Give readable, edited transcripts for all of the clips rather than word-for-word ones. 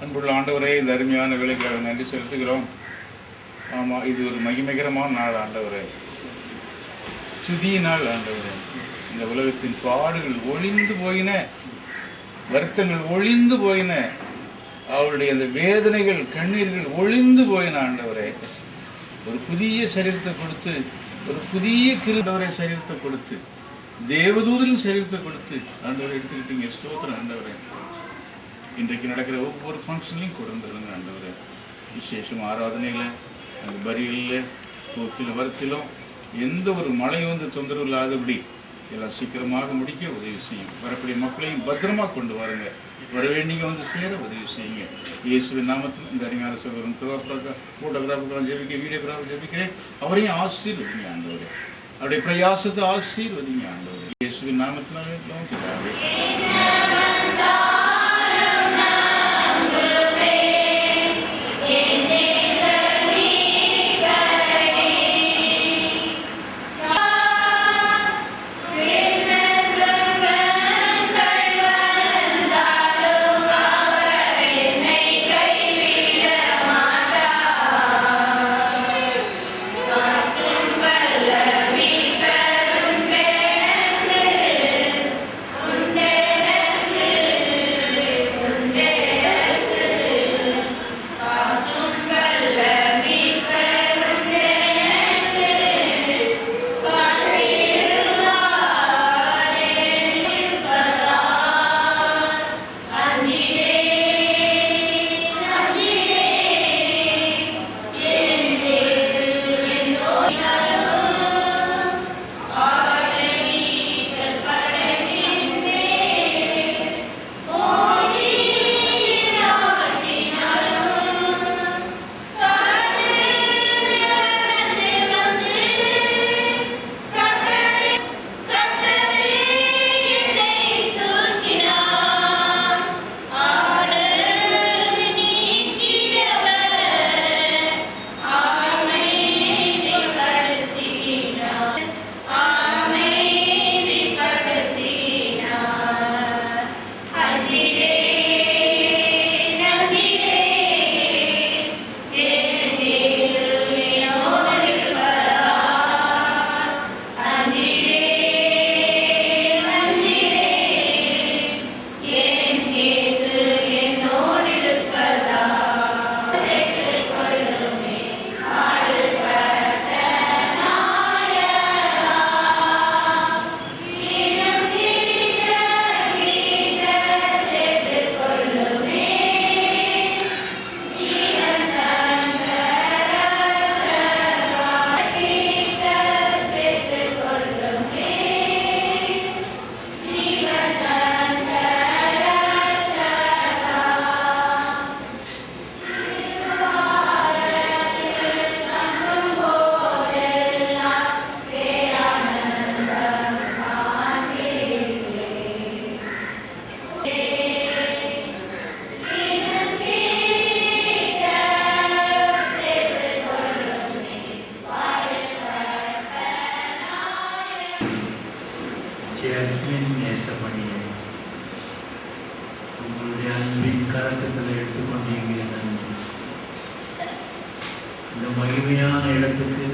அன்புள்ள ஆண்டவரே, இந்த அருமையான வேலைக்காக நன்றி செலுத்துகிறோம். ஆமாம், இது ஒரு மகிமைகரமான நாள் ஆண்டவரே, துதிய நாள் ஆண்டவரே. இந்த உலகத்தின் பாடுகள் ஒழிந்து போயின, வருத்தங்கள் ஒழிந்து போயின, அவருடைய அந்த வேதனைகள் கண்ணீர்கள் ஒழிந்து போயின ஆண்டவரே. ஒரு புதிய சரீரத்தை கொடுத்து, ஒரு புதிய கிருபை சரீரத்தை கொடுத்து, தேவதூதரின் சரீரத்தை கொடுத்து ஆண்டவரை எடுத்துக்கிட்டீங்க. ஸ்தோத்திரம் ஆண்டவரே. இன்றைக்கு நடக்கிற ஒவ்வொரு ஃபங்க்ஷன்லையும் கொடுத்துருங்க ஆண்டவரே. விசேஷம் ஆராதனையில், அந்த பரியலில், தூக்கிலும் வரத்திலும் எந்த ஒரு மழை தொந்தரவு இல்லாதபடி எல்லாம் சீக்கிரமாக முடிக்க உதவி செய்யும். வரக்கூடிய மக்களையும் பத்திரமாக கொண்டு வாருங்க. வர வேண்டிய சேர உதவி செய்யுங்க. இயேசுவின் நாமத்தில் இந்த அருமையான சகோதரன் ஃபோட்டோகிராஃபுக்காக ஜெபிக்க, வீடியோகிராஃபர் ஜெபிக்கிறேன். அவரையும் ஆசீர்வதிங்க ஆண்டவரே. அவருடைய பிரயாசத்தை ஆசீர்வதிங்க ஆண்டவரே. இயேசுவின் நாமத்தினாலே பிதாவே. Sunday. கருத்துக்களை எடுத்துக்கொண்டீங்க. இந்த மகிமையான இடத்துக்கு,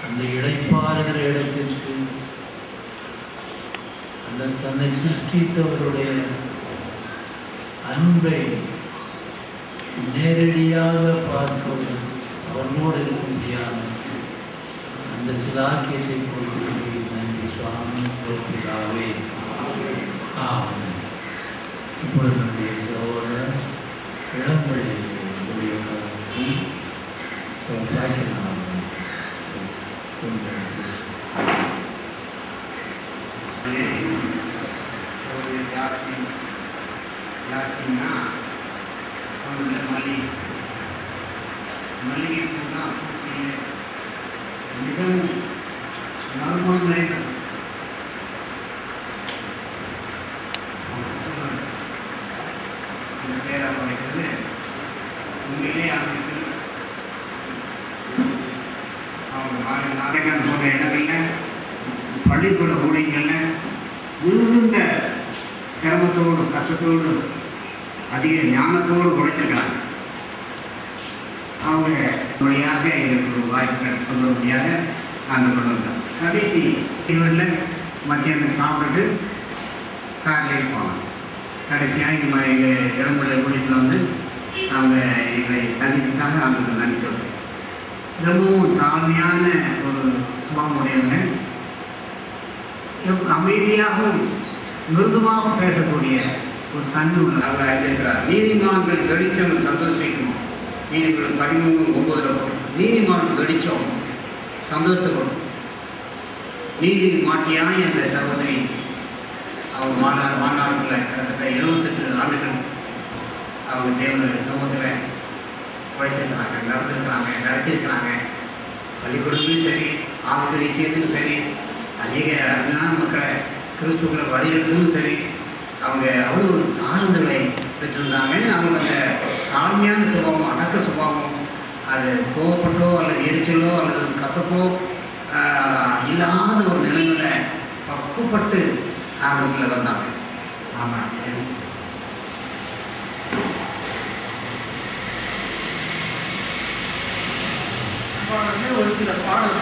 அந்த இடைப்பாறுகிற இடத்திற்கு, அந்த தன்னை சிருஷ்டித்தவருடைய அன்பை நேரடியாக பார்க்கவும் அவனோடு இருக்க முடியாத அந்த சிலாக்கியத்தை கொடுத்து நன்றி சுவாமி பிதாவே. இப்பொழுது நம்முடைய சகோதரர் இளம்பள்ளி மல்லிகை பூ தான் மிகவும் நறுமணம் நிறைந்தது. இந்த பேராக வைக்கிறது உண்மையிலே அவங்களுக்கு அவங்க நாடகம் போன்ற இடங்களில் பள்ளிக்கூட ஊழியங்களில் மிகுந்த சிரமத்தோடு கஷ்டத்தோடு அதிக ஞானத்தோடு உழைத்திருக்கிறாங்க. அவங்க வழியாக எங்களுக்கு ஒரு வாய்ப்பு சொல்லும்படியாக நாங்கள் கொண்டு வந்தோம். கடைசி இவரில் மத்தியானம் சாப்பிட்டு காரில் போனோம். கடைசியாக எங்கள் இளம்பள்ளி ஊழியத்தில் வந்து அவங்க எங்களை சந்திப்புக்காக அவங்களுக்கு நன்றி சொல்கிறேன். ரொம்பவும் தாழ்மையான ஒரு சுபாவமுடையவங்க, அமைதியாகவும் மிருதுவாக பேசக்கூடிய ஒரு தன்மை உள்ளதாக இருக்கிறார். நீதிமான்கள் வெளிச்சம் சந்தோஷிக்கணும். நீதிமன்றம் 13:9 நீதிமான்கள் வெளிச்சம் சந்தோஷப்படும். நீதி மாட்டியாய் என்ற சகோதரி அவங்க வாழ்நாளில் கிட்டத்தட்ட 78 ஆண்டுகள் அவங்க தேவனுடைய சமூகத்தில் உழைத்திருக்கிறாங்க, நடத்திருக்கிறாங்க. பள்ளிக்கூடத்துலையும் சரி, ஆத்ம விஷயத்திலும் சரி, அநேக அருமையான மக்களை கிறிஸ்துக்களை வழிநடத்தும் சரி, அவங்க அவ்வளோ தாழ்ந்தலை பெற்றிருந்தாங்க. அவங்க அந்த தாழ்மையான சுபாவம், அடக்க சுபாவம், அது கோவப்பட்டோ அல்லது எரிச்சலோ அல்லது கசப்போ இல்லாத ஒரு நிலையில் பக்குவப்பட்டு அவங்கள வந்தாங்க. ஆமாம், ஒரு சில பாடல்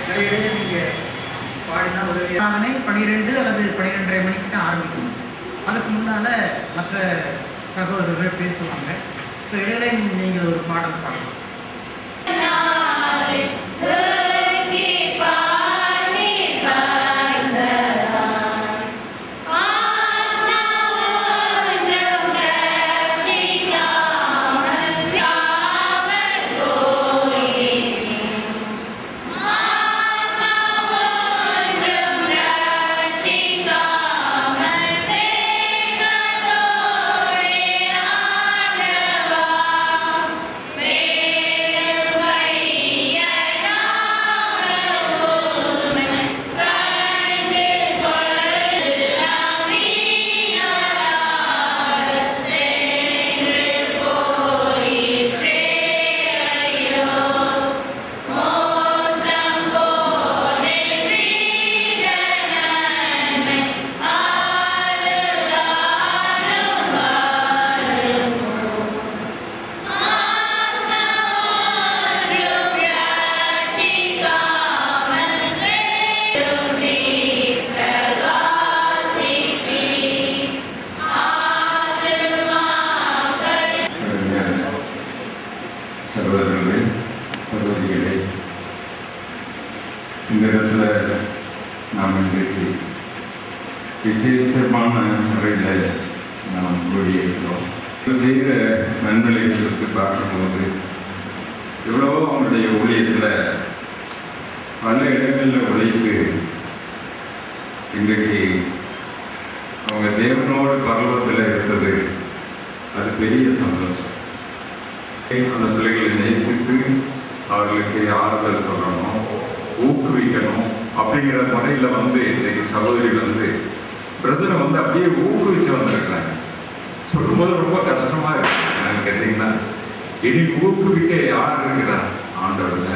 இடையிடையே நீங்கள் பாடினா உதவி. 12 அல்லது 12:30 மணிக்கு தான் ஆரம்பிக்கும். அதுக்கு முன்னால் மற்ற சகோதரர்கள் பேசுவாங்க. ஸோ இடையில நீங்கள் ஒரு பாடல் பாடலாம். சகோதரர்களே, சகோதரிகளே, இந்த இடத்துல நாம் இன்றைக்கு விசேஷமான முறையில் நாம் கூடியிருக்கிறோம். செய்த நன்மைகளை குறித்து பார்க்கும்போது எவ்வளவோ அவங்களுடைய ஊழியத்தில் பல இடங்களில் உழைத்து இன்றைக்கு அவங்க தேவனோடு பரலோகத்தில் இருந்தது, அது பெரிய சந்தோஷம். அந்த பிள்ளைகளை நேசித்து அவர்களுக்கு ஆறுதல் சொல்லணும், ஊக்குவிக்கணும் அப்படிங்கிற முறையில் வந்து இன்றைக்கு சகோதரி வந்து பிரதரை வந்து அப்படியே ஊக்குவிச்சு வந்திருக்கிறாங்க. சொல்லும்போது ரொம்ப கஷ்டமாக இருக்கு. என்னன்னு கேட்டிங்கன்னா, இனி ஊக்குவிக்க யார் இருக்கிறார்? ஆண்டவர்ல.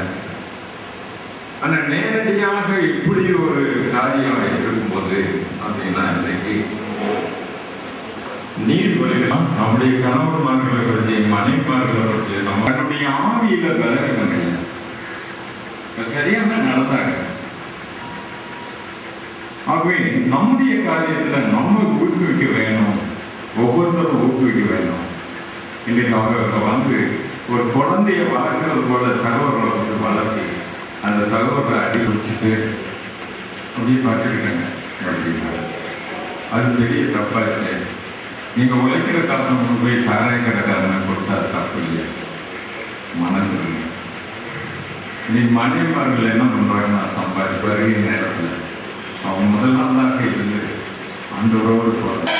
ஆனால் நேரடியாக இப்படி ஒரு காரியம் இருக்கும்போது அப்படின்னா இன்றைக்கு நீர் வழிகளாம் நம்முடைய கணவன்மார்களை பற்றி மனைவிமார்களை பற்றி நம்மளுடைய ஆவியில விலகுங்க. சரியான நடந்தாங்க. ஆகவே நம்முடைய காரியத்துல நம்ம ஊக்குவிக்க வேணும், ஒவ்வொருத்தரும் ஊக்குவிக்க வேணும். இன்றைக்கு அவங்க வந்து ஒரு குழந்தைய வளர்க்கறது போல சகோதரர்களை வந்து வளர்த்தி அந்த சகோதரரை அடி வச்சுட்டு அப்படியே பார்த்துக்கிட்டாங்க அப்படின்னா அது பெரிய தப்பாச்சு. நீங்க உழைக்கிற காலம் கொண்டு போய் சாராய கடைக்காரனை கொடுத்தா தப்பு இல்லையா? மனதில் நீ மனைவிமார்கள் என்ன பண்றாங்கன்னா சம்பாதிச்சு வருகிற நேரத்துல அவங்க முதல் நாளாக இருந்து அந்த உறவோடு போறாங்க.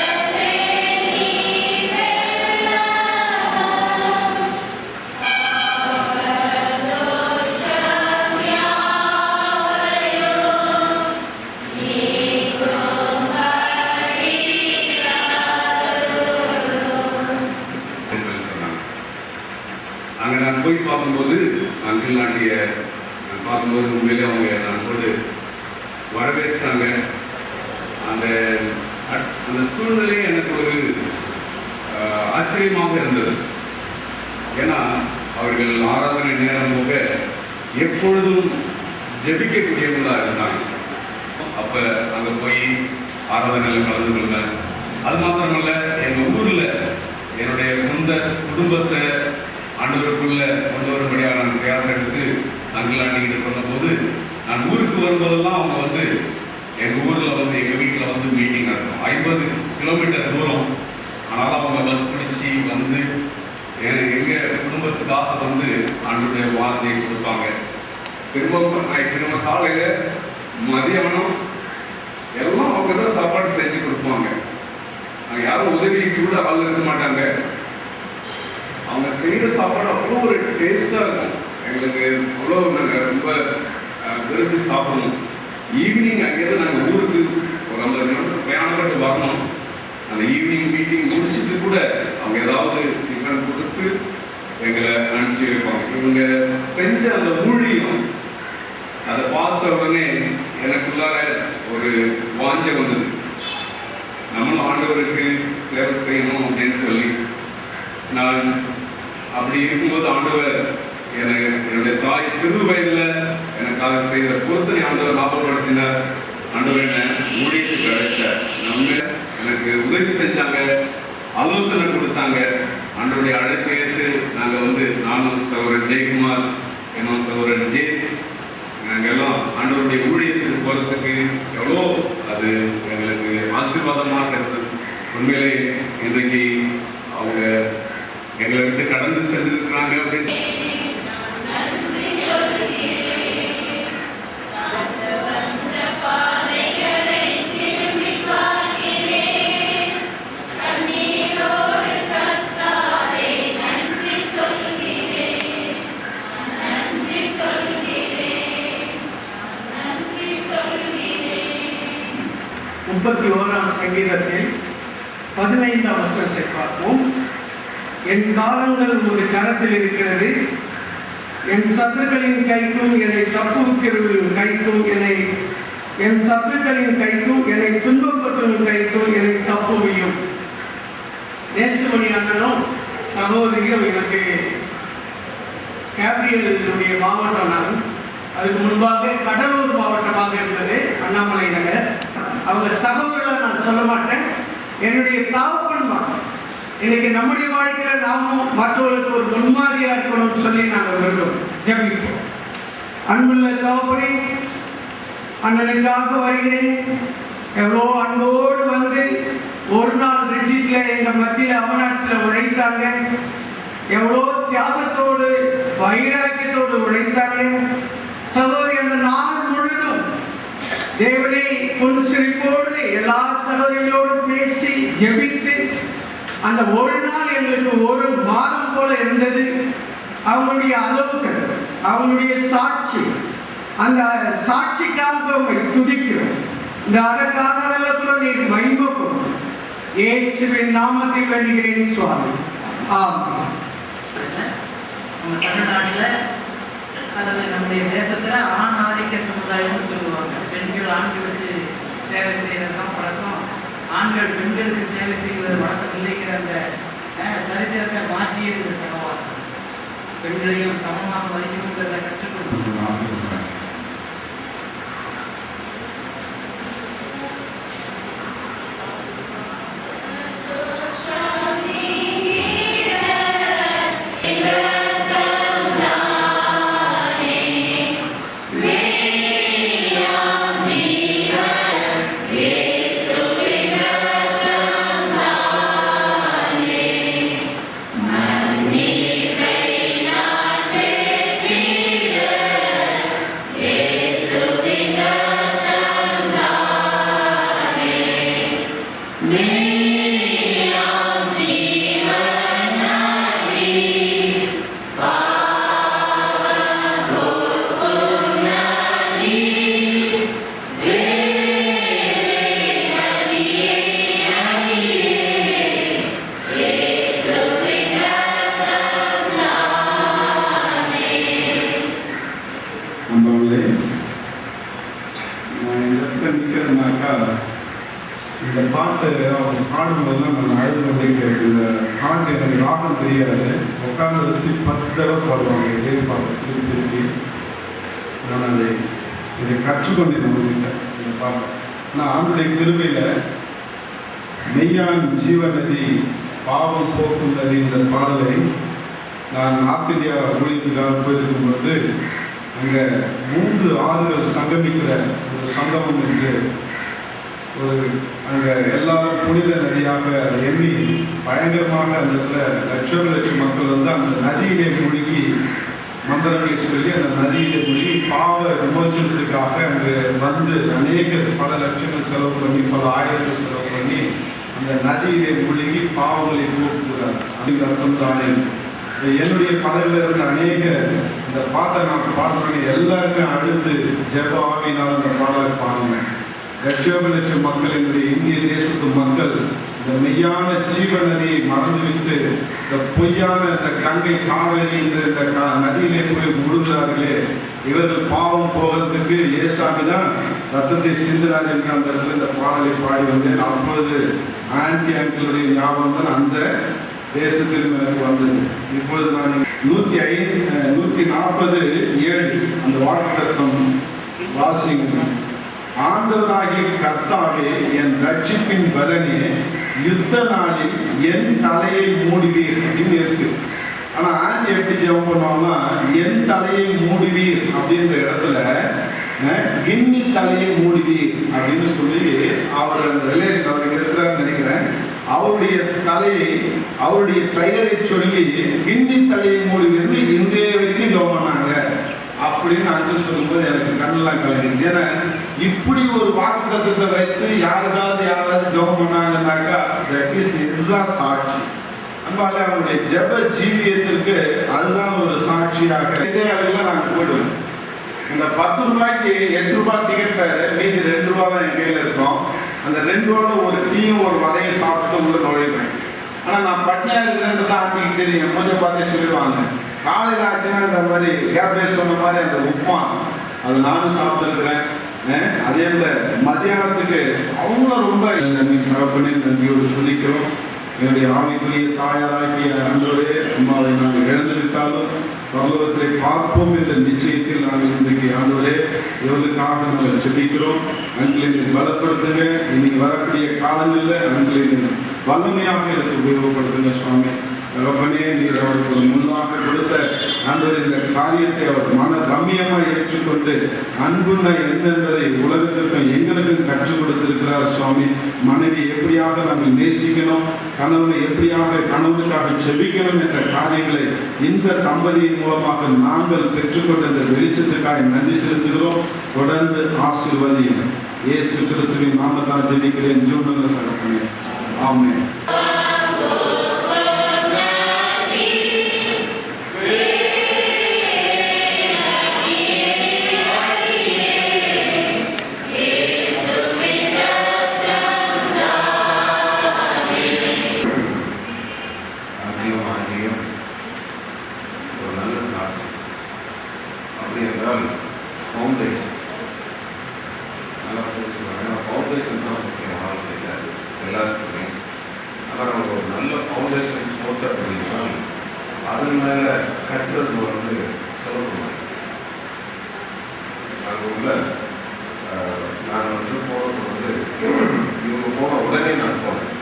அங்கே நான் போய் பார்க்கும்போது அங்கிள் ஆண்டிய பார்க்கும்போது உண்மையிலே அவங்க நான் போது வரவேற்றாங்க. அந்த அந்த சூழ்நிலை எனக்கு ஒரு ஆச்சரியமாக இருந்தது. ஏன்னா அவர்கள் ஆராதனை நேரம் போக எப்பொழுதும் ஜெபிக்கக்கூடியவங்களாக இருந்தாங்க. அப்போ அங்கே போய் ஆராதனையில் கலந்து கொள்வேன். அது மாத்திரமல்ல, எங்கள் ஊரில் என்னுடைய சொந்த குடும்பத்தை ஆண்டவருக்குள்ள கொண்டு வரும்படியாக நான் பிரயாசம் எடுத்து அங்கிள் ஆண்டிகிட்ட சொன்னபோது, நான் ஊருக்கு வரும்போதெல்லாம் அவங்க வந்து எங்கள் ஊரில் வந்து எங்கள் வீட்டில் வந்து மீட்டிங் நடக்கும். 50 கிலோமீட்டர் தூரம். ஆனாலும் அவங்க பஸ் பிடிச்சி வந்து எங்கள் குடும்பத்துக்காக வந்து ஆண்டவருடைய வார்த்தையை கொடுப்பாங்க. திரும்ப காலையில் மதியானம் எல்லாம் அவங்க தான் சாப்பாடு செஞ்சு கொடுப்பாங்க. யாரும் உதவிக்கு கூட ஆள் இருக்க மாட்டாங்க. அவங்க செய்கிற சாப்பாடு அவ்வளோ ஒரு டேஸ்டாக இருக்கும். எங்களுக்கு அவ்வளோ நாங்கள் ரொம்ப விரும்பி சாப்பிடணும். ஈவினிங் அங்கேருந்து நாங்கள் ஊருக்கு ஒரு 50 கிலோமீட்டர் பிரயாணப்பட்டு வரணும். அந்த ஈவினிங் மீட்டிங் முடிச்சுட்டு கூட அவங்க ஏதாவது டிஃபன் கொடுத்து எங்களை அனுப்பிச்சி வைப்பாங்க. இவங்க செஞ்ச அந்த ஊழியம் அதை பார்த்த உடனே எனக்குள்ளார ஒரு வாஞ்சை வந்தது. நம்மளும் ஆண்டவருக்கு சேவை செய்யணும் அப்படின்னு சொல்லி நான் அப்படி இருக்கும்போது ஆண்டவர் என்னுடைய தாய் சிறு வயதில் எனக்காக செய்த பொறுத்தனை ஆண்டவர் லாபப்படுத்தினார். ஆண்டவர் என்ன ஊழியத்துக்கு அழைச்சார். நம்ம எனக்கு உதவி செஞ்சாங்க, ஆலோசனை கொடுத்தாங்க. ஆண்டவருடைய அழைப்பு ஏற்று நாங்கள் வந்து நானும் சகோதரன் ஜெயக்குமார், என்னும் சகோதரன் ஜேம்ஸ், நாங்கள் எல்லாம் ஆண்டவருடைய ஊழியத்துக்கு போகிறதுக்கு எவ்வளோ அது எங்களுக்கு ஆசீர்வாதமாக இருந்தது. உண்மையிலே இன்றைக்கு அவங்க எங்களை விட்டு கடந்து சென்றிருக்கிறாங்க அப்படின்னு சங்கீதத்தில் 15ஆம் வசனத்தை பார்ப்போம். என் காலங்கள் ஒரு கரத்தில் இருக்கிறது, என் சத்துருக்களின் கைக்கும் என்னை தப்புவிக்கிறவர்களின் கைக்கும் என் சத்துருக்களின் கைக்கும் என்னை துன்பப்பட்டவர்களின் கைக்கும் என்னை தப்புவியும். நேசமணி அண்ணனும் சகோதரியும் எனக்கு கேப்ரியலுடைய மாவட்டம். நான் அதுக்கு முன்பாக கடலூர் மாவட்டமாக இருந்தது, அண்ணாமலை நகர். அவங்க சகோதரர்கள் நான் சொல்ல மாட்டேன், என்னுடைய தாப்பன்மார். இன்னைக்கு நம்முடைய வாழ்க்கையில் நாமும் மற்றவர்களுக்கு ஒரு முன்மாதிரியா இருக்கணும்னு சொல்லி நாங்கள் வருகிறோம், ஜெபிப்போம். அன்புள்ள தாப்பனே, அண்ணனுக்காக வருகிறேன். எவ்வளோ அன்போடு வந்து ஒரு நாள் ரிட்ஜிட்ல எங்க மத்தியில் அவனாசில உழைத்தாங்க. எவ்வளோ தியாகத்தோடு வைராக்கியத்தோடு உழைத்தாங்க. சகோதரி அந்த நாள் முழுதும் தேவனை பொன் சிரிப்போடு எல்லா சகோதரிகளோடும் பேசி ஜெபித்து அந்த ஒரு நாள் எங்களுக்கு ஒரு மாதம் போல இருந்தது. அவங்களுடைய அளவுகள், அவங்களுடைய சாட்சி, அந்த சாட்சிக்காக உங்களை துதிக்கிறோம். இந்த அடக்கானவர்களுக்கு நீர் மகிமைப்படும். இயேசுவின் நாமத்தில் வேண்டுகிறேன் சுவாமி, ஆமென். நம்ம தமிழ்நாட்டில் அல்லது நம்முடைய தேசத்தில் ஆண் ஆதிக்க சமுதாயம்னு சொல்லுவாங்க. பெண்கள் ஆண்களுக்கு சேவை செய்கிறது தான் பழக்கம். ஆண்கள் பெண்களுக்கு சேவை செய்வது வழக்கத்தில் சொல்லிக்கிற அந்த சரித்திரத்தை மாற்றியது இந்த சகவாசம். பெண்களையும் சமமாக மதிக்கணுங்கிறத கற்றுக் கொடுக்கணும். இந்த பாட்டு அவங்க பாடும்போதுலாம் நான் அழுது கொண்டே கேட்குறேன். இந்த பாட்டு எனக்கு ராகம் தெரியாது, உட்காந்து வச்சு 10 தடவை பாடுவாங்க இதே பாட்டு திருப்பி திருப்பி. நான் இதை கற்றுக்கொண்டேன் நம்மகிட்ட இந்த பாட்டு. ஆனால் ஆண்டுடைய கிருபையில் மெய்யான் ஜீவநதி பாவம் போக்கும் நதி இந்த பாடலை நான் நார்த் இந்தியா ஊழியத்துக்காக போயிருக்கும்போது அங்கே 3 ஆறுகள் சங்கமிக்கிற ஒரு சங்கமம் என்று ஒரு அங்கே எல்லாரும் புனித நதியாக எண்ணி பயங்கரமாக அந்த இடத்துல லட்சம் மக்கள் வந்து அந்த நதியிலே மூழ்கி மந்திரங்களை சொல்லி அந்த நதியிலே மூழ்கி பாவ விமோச்சனத்துக்காக அங்கே வந்து அநேக பல லட்சங்கள் செலவு பண்ணி பல ஆயிரங்கள் செலவு பண்ணி அந்த நதியிலே மூழ்கி பாவங்களை போக்குகிறார். அதுக்கு அர்த்தம் தானே என்னுடைய பதவியில் இருந்த அநேக இந்த பாட்டை நான் பாடுறேன் எல்லாருமே அழுது ஜெப ஆவியினால் அந்த பாடலை பாடுங்க. லட்சம் மக்கள் என்னுடைய இந்திய தேசத்து மக்கள் இந்த மெய்யான ஜீவநதியை மறந்துவிட்டு இந்த பொய்யான இந்த கங்கை காவேரி இந்த நதியிலே போய் முழுகிறார்களே, இவர்கள் பாவம் போகிறதுக்கு ஏசாமி தான் ரத்தத்தை சிந்தினார் என்று அந்த இடத்துல இந்த பாடலை பாடி வந்தேன். அப்பொழுது ஆன்டி அங்கிளுடைய ஞாபகம் தான் அந்த தேசத்திலும் எனக்கு வந்தது. இப்பொழுது நான் 140:7 அந்த வாக்குத்தத்தம் வாசிங்க. ஆண்டவராகிய கர்த்தாவே, என் ரட்சிப்பின் பலனே, யுத்த நாளில் என் தலையை மூடுவீர் அப்படின்னு இருக்கு. ஆனா ஆண்டி எப்படி ஜெபம் பண்ணுவாங்கன்னா, என் தலையை மூடுவீர் அப்படின்ற இடத்துல கிண்ணி தலையை மூடுவீர் அப்படின்னு சொல்லி அவர் அந்த ரிலேஷன் அவருக்கு இருக்கிறான்னு நினைக்கிறேன். அவருடைய தலையை அவருடைய பெயரை சொல்லி கிண்ணி தலையை மூடுவீர்னு இன்றைய வரைக்கும் ஜெபம் பண்ணாங்க அப்படின்னு அன்று சொல்லும்போது எனக்கு கண்ணெல்லாம் கலங்குது. ஏன்னா இப்படி ஒரு வாக்குத்தத்தத்தை வைத்து யாராவது ஜெபம் பண்ணாங்கன்னாக்கா இதுதான் சாட்சி. அன்பாலே அவருடைய ஜெப ஜீவியத்திற்கு அதுதான் ஒரு சாட்சியாக. இதே அளவில் நாங்கள் போயிடுவோம். இந்த 10 ரூபாய்க்கு 8 ரூபாய் டிக்கெட் ஃபேர், மீதி 2 ரூபா தான் என் கையில் இருக்கும். அந்த 2 ரூபாய் ஒரு டீயும் ஒரு வதையும் சாப்பிட்டு உள்ள நுழைவேன். ஆனால் நான் பட்னியாக இருக்கிறேன்னு தான் ஆண்டிக்கு தெரியும், கொஞ்சம் பார்த்தே சொல்லிடுவாங்க. காலையில் ஆச்சுன்னா இந்த மாதிரி கேப்டேட் சொன்ன மாதிரி அந்த உப்புமா அது நானும் சாப்பிட்டுருக்கிறேன். அதே போல் மத்தியானத்துக்கு அவங்களும் ரொம்ப பண்ணி நன்றியோடு சொல்லிக்கிறோம். என்னுடைய ஆவிக்குரிய தாயாராகிய ஆண்டவரே, அம்மாவை நாங்கள் இழந்திருந்தாலும் பரலோகத்தை பார்ப்போம் என்ற நிச்சயத்தில் நாங்கள் இன்றைக்கு ஆண்டவரே இவர்களுக்காக நாங்கள் செபிக்கிறோம். அங்களை பலப்படுத்துங்க. இன்னைக்கு வரக்கூடிய காலங்களில் அங்களை வல்லமையாக இதற்கு உபயோகப்படுத்துங்க சுவாமி. தகப்பனே, நீர் அவருக்கு முன்பாக கொடுத்த ஆண்டவர் இந்த காரியத்தை அவர் மன ரம்மியமாக ஏற்றுக்கொண்டு அன்புன்னா என்ன என்பதை உலகத்திற்கும் எங்களுக்கும் கற்றுக் கொடுத்திருக்கிறார் சுவாமி. மனைவி எப்படியாக நாங்கள் நேசிக்கணும், கணவனை எப்படியாக கணவனுக்காக செபிக்கணும் என்ற காரியங்களை இந்த தம்பதியின் மூலமாக நாங்கள் பெற்றுக்கொண்ட இந்த வெளிச்சத்துக்காக நன்றி செலுத்துகிறோம். தொடர்ந்து ஆசீர்வதியும். இயேசு கிறிஸ்துவின் நாமத்தால் ஜெபிக்கிறேன். ஜீவனுள்ள தகப்பனே, ஆமென். ஃபவுண்டேஷன் போட்டு அப்படின்னா அது மேலே கட்டுறது வந்து சுலபமாயிடுச்சு. அங்கே உள்ள நான் வந்து போனது வந்து இவங்க போன உடனே நான் போனேன்.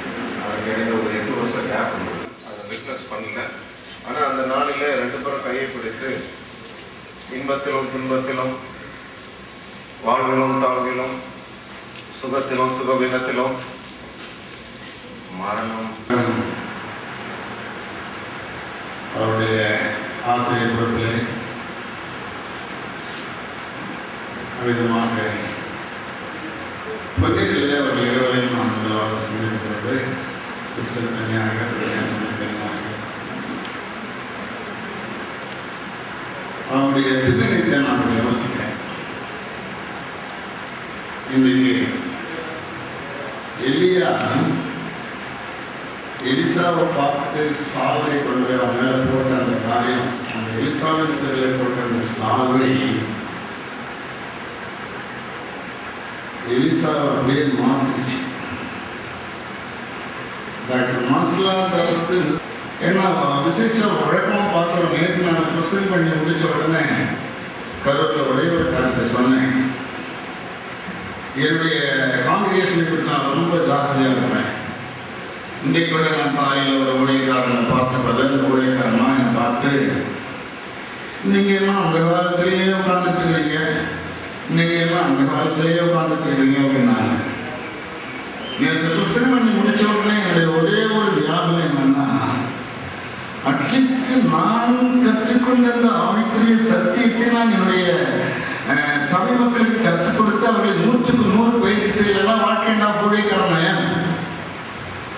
அதுக்கு இடையில ஒரு 8 வருஷம் கேப் இருந்தது. அதை விட்னஸ் பண்ணல. ஆனால் அந்த நாளில் 2 பேரும் கையை பிடித்து இன்பத்திலும் துன்பத்திலும் வாழ்விலும் தாழ்விலும் சுகத்திலும் சுகவீனத்திலும் மரணம் அவருடைய ஆசிரியர் பொறுப்பிலே அவ்விதமாக பொன்னிகளிலே அவர்கள் இருவரையும் நான் முதலாக சந்திக்கிறது சிஸ்டர் தனியாக தனியாக அவனுடைய பின்னணித்தை நான் யோசிக்கிறேன். இன்றைக்கு எலியா எலிசாவை பார்த்து சால்வை கொண்டு போய் அவன் மேலே போட்ட அந்த காரியம், அந்த எலிசாவின் பேரில் போட்ட அந்த சால்வை எலிசாவை அப்படியே மாற்றிச்சு. டாக்டர் மாசிலா அரசு ஏன்னா விசேஷ வழக்கமாக பார்க்குறோம். நேற்று நான் ப்ரெசென்ட் பண்ணி முடிச்ச உடனே கரூரில் ஒரே ஒரு காரியத்தை சொன்னேன். என்னுடைய காங்கிரேஷனை பற்றி நான் ரொம்ப ஜாக்கிரதையாக இருப்பேன். இன்றைக்கு கூட நான் காலையில் ஒரு ஊழியக்காரனை பார்த்து பிரதம ஊழியக்காரனா என்னை பார்த்து, நீங்கள் எல்லாம் அந்த காலத்திலேயே உட்காந்துட்டு இருக்கீங்க, நீங்கள் எல்லாம் அந்த காலத்திலேயே உட்காந்துட்டு இருக்கீங்க அப்படின்னாங்க. நேற்று ப்ரெசென்ட் பண்ணி முடிச்ச உடனே என்னுடைய ஒரே ஒரு வியாபனம் என்னன்னா, அட்லீஸ்ட் நான் கற்றுக்கொண்ட அந்த ஆவிக்குரிய சத்தியத்தை நான் என்னுடைய சபை மக்களுக்கு கற்றுக் கொடுத்து அவர்கள் 100க்கு 100 பயிற்சி செய்யலாம். வாழ்க்கை நான் ஊழியக்காரன்.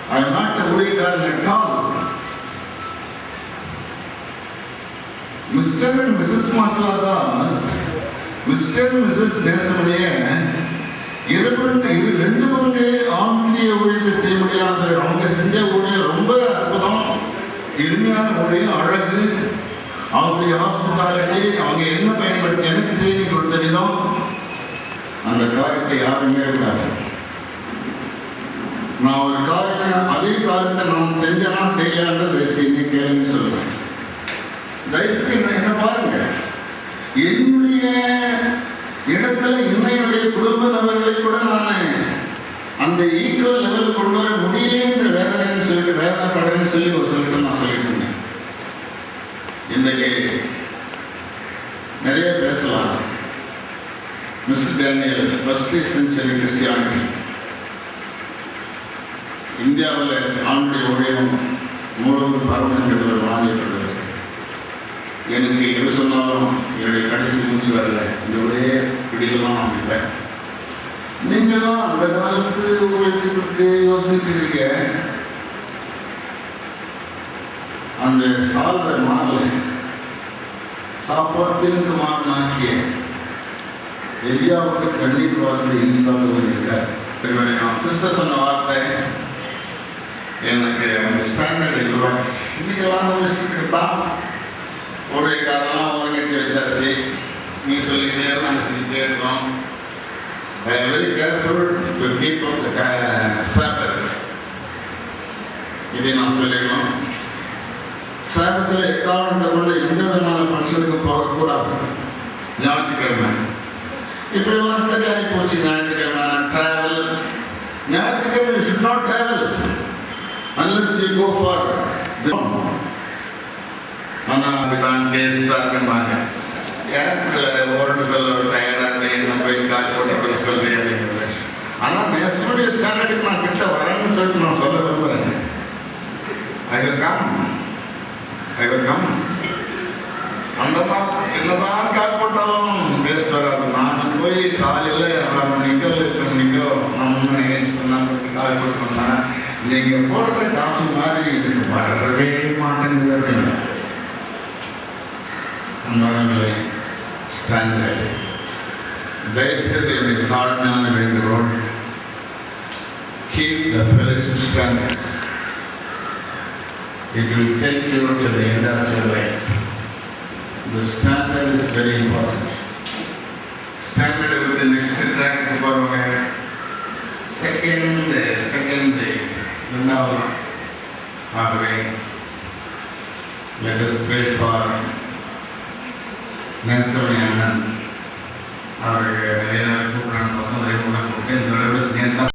I am not a ஊழியக்காரன் at all. Mr. and Mrs. Masaladas, Mr. and Mrs. நேசமணியை 2 பங்கு ஆவிக்குரிய ஊழியத்தை செய்ய முடியாது. அவங்க செஞ்ச ஊழியம் ரொம்ப அற்புதம், எளிமையான ஊழியம், அழகு, அவங்களுடைய ஹாஸ்பிட்டாலிட்டி, அவங்க என்ன பயன்படுத்தி எனக்கு ட்ரெயினிங் கொடுத்த விதம், அந்த காரியத்தை யாருமே விடாது. நான் ஒரு காரியம் அதே காரியத்தை நான் செஞ்சேன்னா செய்யலான்றது செய்ய கேளுன்னு சொல்லுவேன். தயவுசெய்து என்ன பாருங்க, என்னுடைய இடத்துல என்னுடைய குடும்ப நபர்களை கூட நான் அந்த ஈக்குவல் லெவல் கொண்டு வர முடியலன்ற வேதனைன்னு சொல்லிட்டு வேதனைப்படுறேன்னு சொல்லி ஒரு சொல்லிட்டு நான் சொல்லிட்டு இருந்தேன். இன்றைக்கு நிறைய பேசலாம். Mister Daniel, first century Christianity, இந்தியாவில் ஆண்டுடைய ஊழியம் முழுவதும் பரவல் என்கிற ஒரு வாங்கியப்படுகிறது. எனக்கு எது சொன்னாலும் என்னுடைய கடைசி மூச்சு வரல, இந்த ஒரே பிடிக்கலாம் நான் இருப்பேன். நீங்கள் தான் அந்த காலத்து ஊழியத்துக்கு யோசிச்சிருக்கீங்க. அந்த சால்வை மாறல, சாப்பாட்டிற்கு மாறினாக்கிய எலியாவுக்கு கண்ணீர் வார்த்தை இன்சால் இருக்கார். சிஸ்டர் சொன்ன வார்த்தை எனக்கு அந்த ஸ்டாண்டர்ட் உருவாச்சு. இன்னைக்கெல்லாம் முடிச்சுட்டு இருப்பான், ஊழியக்காரெல்லாம் ஒருங்கிட்டு வச்சாச்சு, நீ சொல்லிக்கிட்டே நாங்கள் செஞ்சுட்டே இருக்கோம். I am very careful to keep up the Sabbath. இதை நான் சொல்லிடணும். சாபத்தில் எக்காரணத்தை கொண்டு எந்த விதமான ஃபங்க்ஷனுக்கு போகக்கூடாது. ஞாயிற்றுக்கிழமை இப்படிலாம் சரியாகி போச்சு. ஞாயிற்றுக்கிழமை ட்ராவல், ஞாயிற்றுக்கிழமை you should not travel unless you go for ஆனால் டேஸ்டாக இருக்குமாங்க. எனக்கு ஓல்டுகள் டயர்டாக என்ன போய் கால் போட்டு சொல்லி அப்படிங்கிறது. ஆனால் நெக்ஸ்டுடைய ஸ்டாண்டர்டுக்கு நான் கிட்ட வரேன்னு சொல்லிட்டு நான் சொல்ல விரும்புகிறேன். I will come. அந்த என்னதான் கால் போட்டாலும் வேஸ்ட் வராது. நான் போய் காலையில் 6 மணிக்கோ 8 மணிக்கோ நம்ம ஏசி கால் போட்டோம்னா நீங்கள் போடுற காஃபி மாதிரி இதுக்கு வரவே மாட்டேங்குது. அன்பானவர்களே, ஸ்டாண்டர்ட் தயவுசெய்து எனக்கு தாழ்மையான வேண்டுகோள், keep the fellowship standards. It will take you to the end of your life. The standard is very important. Standard with the next track second day, 2வது ஆகவே let us pray for Nesamani அண்ணன். அவருக்கு நிறைய கூப்பிடான்னு பார்த்தோம், ஒரே கூட கூப்பிட்டு இந்த